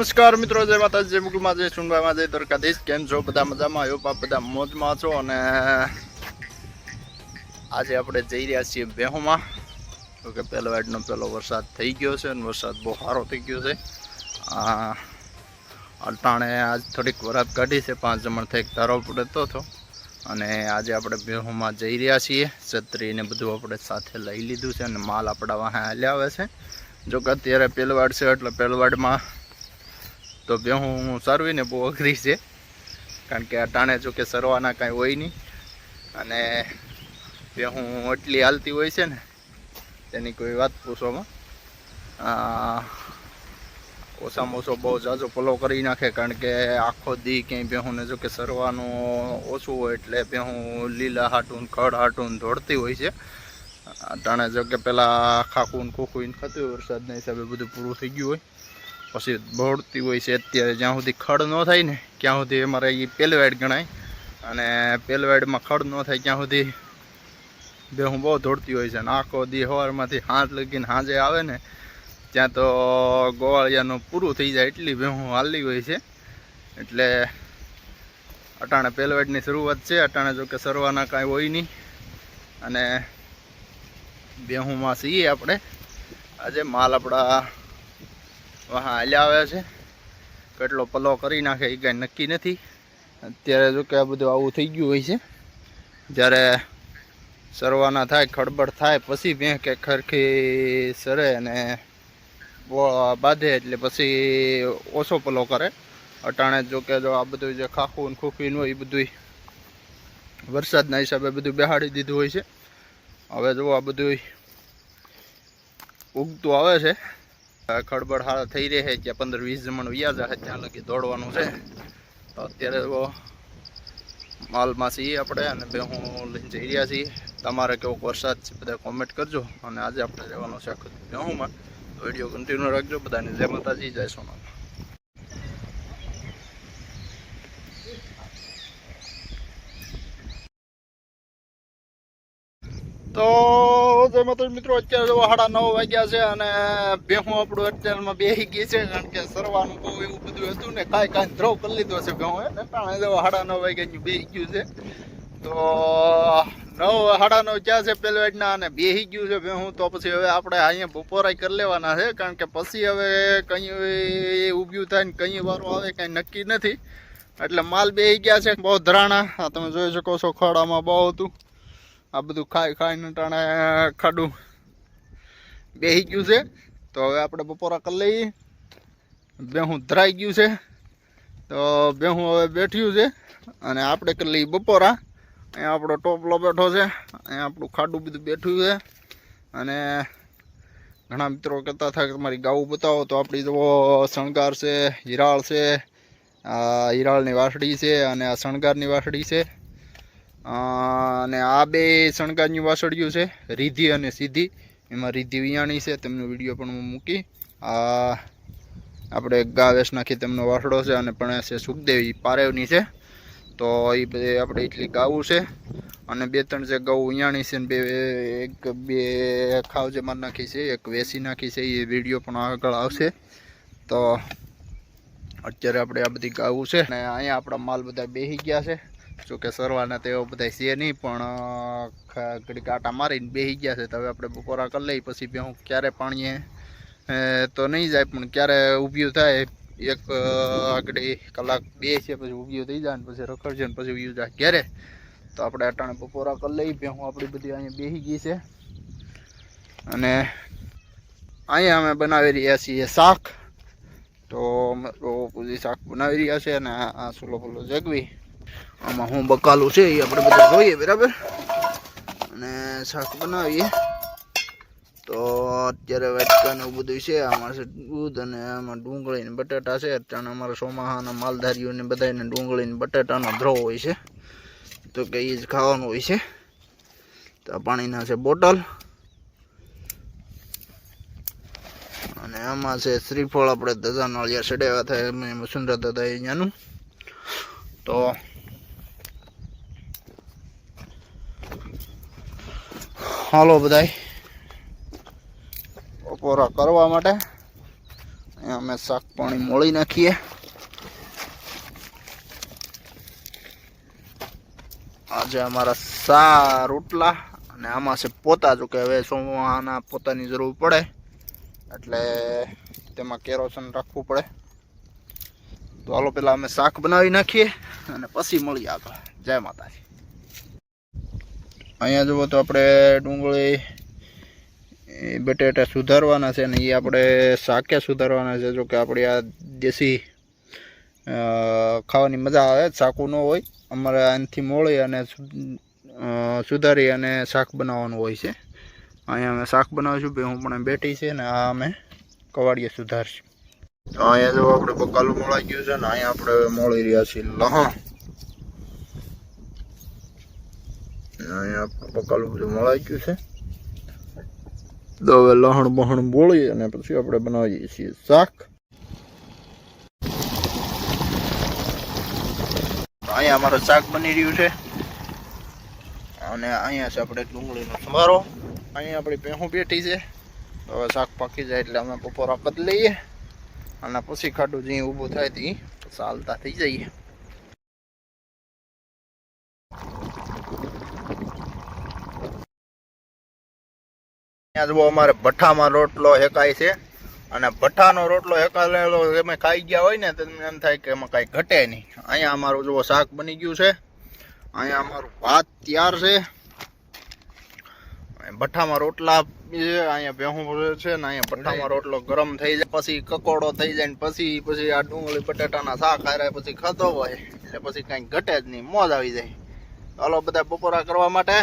નમસ્કાર મિત્રો, જય માતાજી, જય મુકુલમાં, જય સુનભાઈમાં, જય દ્વારકાધીશ. કેમ છો? બધા મજામાં? આવ્યો બાપ, બધા મોજમાં છો. અને આજે આપણે જઈ રહ્યા છીએ બેહોમાં. તો કે પહેલો વરસાદ થઈ ગયો છે અને વરસાદ બહુ સારો થઈ ગયો છે. અટાણે આજ થોડીક વરાત કાઢી છે, 5 જમણ થઈ તારો પડતો હતો. અને આજે આપણે બેહોમાં જઈ રહ્યા છીએ. છત્રી ને બધું આપણે સાથે લઈ લીધું છે અને માલ આપણા વાહે હાલ્યા આવે છે. જો કે અત્યારે પહેલવાડ છે એટલે પહેલવાડમાં તો બેહું સારવીને બહુ અઘરી છે, કારણ કે અટાણે જો કે સરવાના કાંઈ હોય નહીં. અને બેહું એટલી હાલતી હોય છે ને તેની કોઈ વાત પૂછવામાં. ઓછામાં ઓછો બહુ ઝાઝો પલો કરી નાખે, કારણ કે આખો દી ક્યાંય બેહુંને જો કે સરવાનું ઓછું હોય એટલે બેહું લીલા હાટું ખડ હાટું દોડતી હોય છે. અટાણે જો કે પહેલાં ખાખું ખોખું ખાતું હોય, વરસાદના હિસાબે બધું પૂરું થઈ ગયું હોય પછી દોડતી હોય છે. અત્યારે જ્યાં સુધી ખડ ન થાય ને ત્યાં સુધી અમારે એ પહેલવાડ ગણાય, અને પહેલવાડમાં ખડ ન થાય ત્યાં સુધી બેહું બહુ દોડતી હોય છે. અને આખો દી સવારમાંથી હાથ લગીને સાંજે આવે ને ત્યાં તો ગોવાળિયાનું પૂરું થઈ જાય એટલી બેહું હાલી હોય છે. એટલે અટાણે પહેલવાડની શરૂઆત છે. અટાણે જો કે સરવાના કાંઈ હોય નહીં અને બેહુંમાં છીએ આપણે. આજે માલ આપણા વાહ હાલ્યા આવે છે. કેટલો પલો કરી નાખે એ કાંઈ નક્કી નથી. અત્યારે જો કે આ બધું આવું થઈ ગયું હોય છે. જ્યારે સરવાના થાય, ખડબડ થાય પછી બે કે ખરખી સરે અને બાંધે એટલે પછી ઓછો પલો કરે. અટાણે જો કે જો આ બધું જે ખાખું ને ખોખીને હોય એ બધું વરસાદના હિસાબે બધું બેહાડી દીધું હોય છે. હવે જો આ બધું ઉગતું આવે છે. ખડબડ હારા થઈ રહે છે. ત્યાં 15-20 જમણ વ્યાજ આવે ત્યાં લગી દોડવાનું છે. તો અત્યારે માલમાં છીએ આપણે અને બેહું લઈને જઈ રહ્યા છીએ. તમારે કેવો વરસાદ છે બધા કોમેન્ટ કરજો. અને આજે આપણે રહેવાનું છે આખું બેહુંમાં. વિડીયો કન્ટિન્યુ રાખજો. બધાને જય માતાજી, જય સોનામાં. તો જય માતાજી મિત્રો, અત્યારે 9:30 વાગ્યા છે અને બેહું આપણું અત્યારમાં બેસી ગઈ છે, કારણ કે સરવાનું બહુ એવું બધું હતું ને કાંઈ ધ્રોવ કરી લીધો છે બેહું. 9:30 વાગ્યા બેસી ગયું છે. તો 9:30 ક્યાં છે પહેલવાડના અને બેસી ગયું છે બેહું. તો પછી હવે આપણે અહીંયા બપોરાય કરી લેવાના છે, કારણ કે પછી હવે કંઈ ઊભ્યું થાય ને કંઈ વારો આવે કાંઈ નક્કી નથી. એટલે માલ બેસી ગયા છે બહુ ધરાણા. આ તમે જોઈ શકો છો, ખડામાં બહુ હતું. આ બધું ખાઈને ટાણે ખાડું બેસી ગયું છે. તો હવે આપણે બપોરા કરી લઈએ. બેહું ધરાઈ ગયું છે તો બેહું હવે બેઠ્યું છે અને આપણે કરી લઈએ બપોરા. અહીંયા આપણો ટોપલો બેઠો છે, અહીંયા આપણું ખાડું બધું બેઠું છે. અને ઘણા મિત્રો કહેતા હતા કે તમારી ગાવું બતાવો, તો આપણી જો શણગાર છે, હિરાળ છે, આ હિરાળની વાસળી છે અને આ શણગારની વાસળી છે. અને આ બે શણગારની વાસળીઓ છે, રીધી અને સીધી. એમાં રીધી વિયાણી છે, તેમનો વિડીયો પણ હું મૂકી. આ આપણે ગા વેસ નાખી તેમનો વાસળો છે અને પણ છે સુખદેવી પારેવની છે. તો એ બધી આપણે એટલી ગાવું છે. અને 2-3 જે ગૌ વિયાણી છે ને બે ખાવ જે માર નાખી છે, એક વેસી નાખી છે. એ વિડીયો પણ આગળ આવશે. તો અત્યારે આપણે આ બધી ગાવું છે. અને અહીંયા આપણા માલ બધા બેસી ગયા છે. જોકે સરવાના તેઓ બધા છે નહીં, પણ ઘડી કાંટા મારીને બેસી ગયા છે. તો હવે આપણે બપોરા કરી લઈએ. પછી બેહું ક્યારે પાણીએ તો નહીં જાય, પણ ક્યારે ઊભ્યું થાય 1 કલાક 2 છે પછી ઊભ્યું થઈ જાય ને પછી રખડશે ને પછી ઊભ્યું જાય ઘેરે. તો આપણે અટાણે બપોરા કરી લઈએ. બેહું આપણી બધી અહીંયા બેસી ગઈ છે. અને અહીંયા અમે બનાવી રહ્યા છીએ શાક. તો પૂરી શાક બનાવી રહ્યા છે. અને આ સોલો જગવી આમાં હું બકાલું છે એ આપણે બધું જોઈએ બરાબર, અને શાક બનાવીએ. તો અત્યારે વાટકાને એવું બધું છે. આમાં છે દૂધ અને આમાં ડુંગળી ને બટાટા છે. અત્યારે અમારા સોમાહાના માલધારીઓને બધાને ડુંગળી ને બટાટાનો ધ્રોવ હોય છે, તો કે એ જ ખાવાનું હોય છે. તો પાણીના છે બોટલ. અને આમાં છે શ્રીફળ. આપણે ધજા નાળિયા સડાવ્યા થાય એમાં સુંદર દાદા અહીંયાનું. તો હાલો બધાય બપોરા કરવા માટે અમે શાક પાણી મોળી નાખીએ. આજે અમારા રોટલા અને આમાં છે પોતા. જો કે હવે સોમાના પોતાની જરૂર પડે એટલે તેમાં કેરોસન રાખવું પડે. તો હાલો પેલા અમે શાક બનાવી નાખીએ અને પછી મળીએ આગળ. જય માતાજી. અહીંયા જુઓ તો આપણે ડુંગળી બટેટા સુધારવાના છે ને એ આપણે શાકે સુધારવાના છે. જો કે આપણી આ દેશી ખાવાની મજા આવે, શાકું ન હોય. અમારે આનાથી મોળી અને સુધારી અને શાક બનાવવાનું હોય છે. અહીંયા અમે શાક બનાવીશું. બે હું પણ બેઠી છે ને આ અમે કવાડીએ સુધારશું. અહીંયા જો આપણે બકાલું મોળાઈ ગયું છે ને અહીંયા આપણે મોળી રહ્યા છીએ લહણ. અહીંયા બકાલું બધું મોળાઈ ગયું છે. તો હવે લહણ બહણ બોળી અને પછી આપણે બનાવીએ છીએ શાક. અહીંયા અમારું શાક બની રહ્યું છે અને અહીંયા છે આપણે ડુંગળીનો સંભારો. અહીંયા આપણી ભેહું બેઠી છે. હવે શાક પાકી જાય એટલે અમે બપોરા કરી લઈએ અને પછી ખાડું જે ઊભું થાય તે ચાલતા થઈ જઈએ. અહીંયા જુઓ અમારે ભઠ્ઠામાં રોટલો હેકાય છે અને ભઠ્ઠાનો રોટલો હેકાયેલો તમે ખાઈ ગયા હોય ને તો તમને એમ થાય કે એમાં કાંઈ ઘટે નહીં. અહીંયા અમારું જુઓ શાક બની ગયું છે. અહીંયા અમારું ભાત તૈયાર છે. ભઠ્ઠામાં રોટલા અહીંયા ભેહું છે ને અહીંયા ભઠ્ઠામાં રોટલો ગરમ થઈ જાય પછી કકોડો થઈ જાય ને પછી આ ડુંગળી બટાટાના શાક હારે પછી ખાતો હોય એટલે પછી કાંઈ ઘટે જ નહીં, મોજ આવી જાય. ચાલો બધા બપોરા કરવા માટે.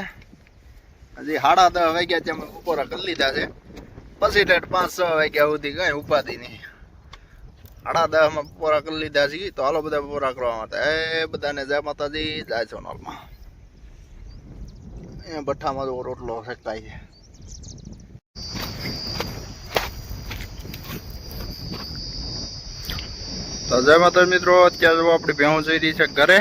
હજી 10:30 વાગ્યા છે, અમે બપોરા કરી લીધા છે. પછી ઠેઠ 5-6 વાગ્યા સુધી કાંઈ ઉપાધિ નહીં. 10:30 માં બપોરા કરી લીધા છે. તો હાલો બધા બપોરા કરવા માટે. એ બધાને જય માતાજી, જય સોનલમાં. અહીંયા ભઠ્ઠામાં તો રોટલો શેકાય છે. તો જય માતાજી મિત્રો, અત્યારે જો આપણી ભેહું જઈ રહી છે ઘરે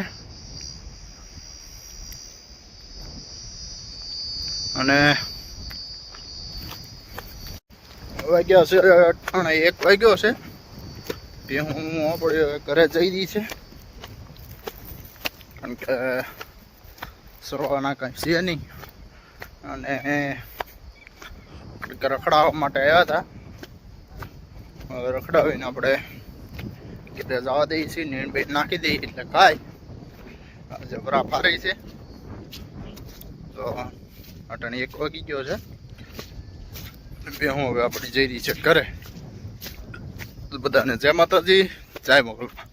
અને વાગ્યા છે 1 વાગ્યો છે. ભેહું આપણે ઘરે જઈ રહી છે કારણ કે સરવાના કાંઈ છે નહીં અને રખડાવવા માટે આવ્યા હતા. હવે રખડાવીને આપણે કીધે જવા દઈએ છીએ, નીણ બેટ નાખી દઈએ એટલે ખાય. જબરા ફારી છે તો અટાણે 1 વાગી ગયો છે. ભેહું હવે આપણી જઈ રહી છે ઘરે. બધાને જય માતાજી, જય મોગલમાં.